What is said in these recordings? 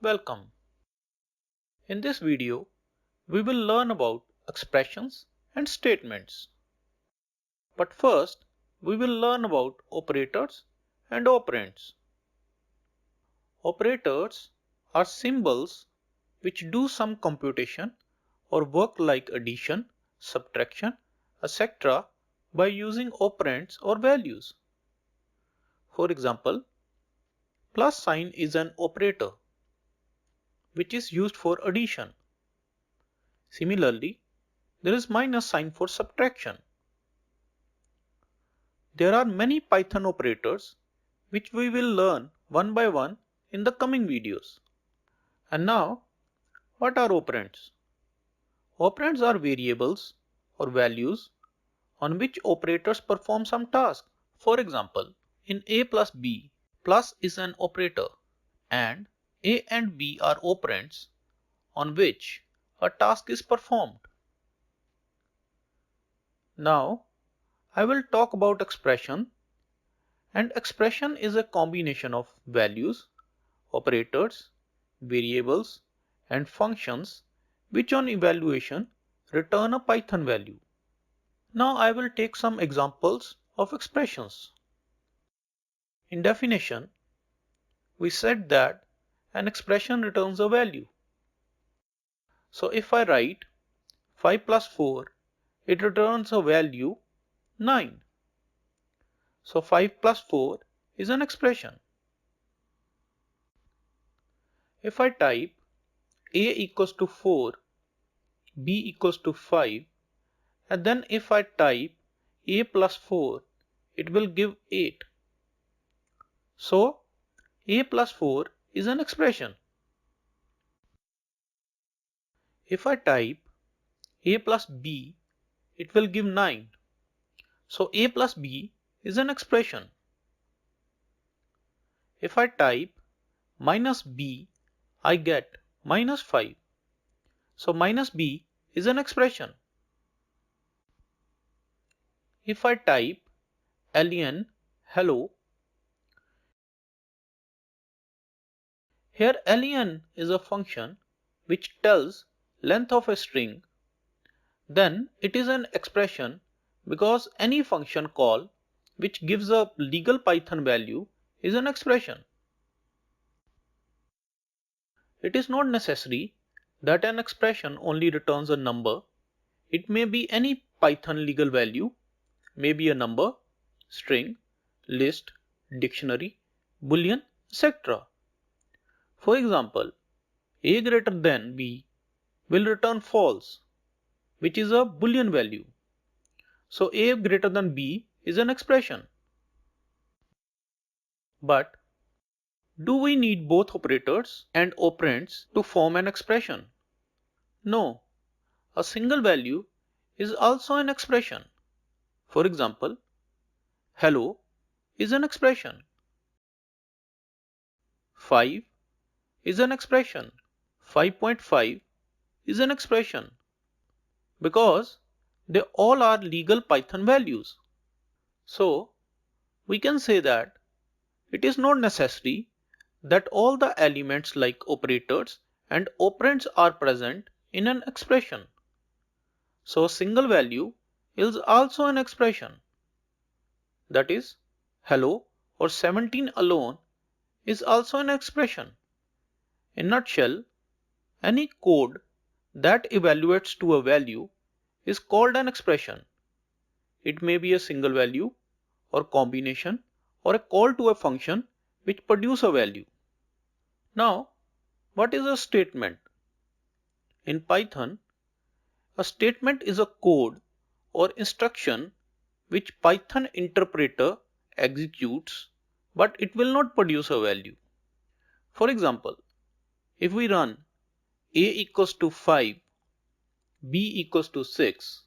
Welcome. In this video, we will learn about expressions and statements. But first, we will learn about operators and operands. Operators are symbols which do some computation or work like addition, subtraction, etc. by using operands or values. For example, plus sign is an operator which is used for addition. Similarly, there is minus sign for subtraction. There are many Python operators which we will learn one by one in the coming videos. And now, what are operands? Operands are variables or values on which operators perform some task. For example, in a plus b, plus is an operator and a and b are operands on which a task is performed. Now, I will talk about expression, and expression is a combination of values, operators, variables, and functions which on evaluation return a Python value. Now I will take some examples of expressions. In definition, we said that an expression returns a value. So if I write 5 plus 4, it returns a value 9. So 5 plus 4 is an expression. If I type a equals to 4, b equals to 5, and then if I type a plus 4, it will give 8. So a plus 4 is an expression. If I type a plus b, it will give 9. So a plus b is an expression. If I type minus b, I get minus 5. So minus b is an expression. If I type len hello, here len is a function which tells length of a string, then it is an expression because any function call which gives a legal Python value is an expression. It is not necessary that an expression only returns a number. It may be any Python legal value, maybe a number, string, list, dictionary, boolean, etc. For example, a greater than b will return false, which is a boolean value. So a greater than b is an expression. But do we need both operators and operands to form an expression? No, a single value is also an expression. For example, hello is an expression. 5 is an expression. 5.5 is an expression because they all are legal Python values. So we can say that it is not necessary that all the elements like operators and operands are present in an expression. So a single value is also an expression. That is, hello or 17 alone is also an expression. In a nutshell, any code that evaluates to a value is called an expression. It may be a single value or combination or a call to a function which produce a value. Now, what is a statement? In Python, a statement is a code or instruction which Python interpreter executes, but it will not produce a value. For example, if we run a equals to 5, b equals to 6,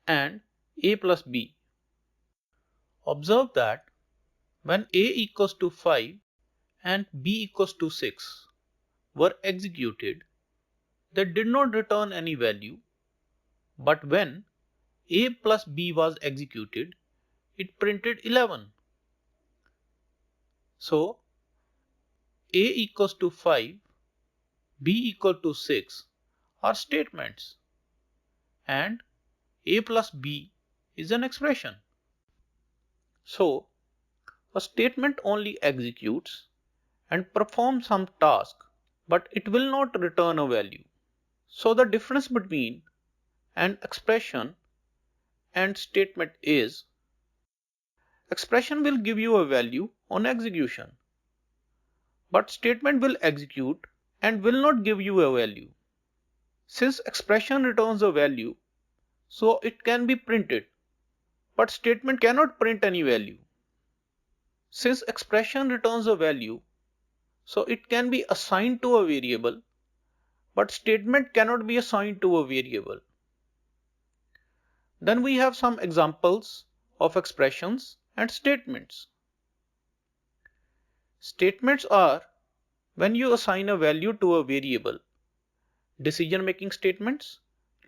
and a plus b, observe that when a equals to 5 and b equals to 6 were executed, they did not return any value, but when a plus b was executed, it printed 11. So A equals to 5, B equal to 6 are statements, and A plus B is an expression. So, a statement only executes and performs some task, but it will not return a value. So the difference between an expression and statement is, expression will give you a value on execution, but statement will execute and will not give you a value. Since expression returns a value, so it can be printed, but statement cannot print any value. Since expression returns a value, so it can be assigned to a variable, but statement cannot be assigned to a variable. Then we have some examples of expressions and statements. Statements are when you assign a value to a variable, decision-making statements,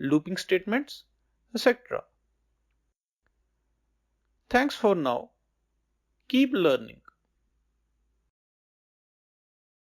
looping statements, etc. Thanks for now. Keep learning.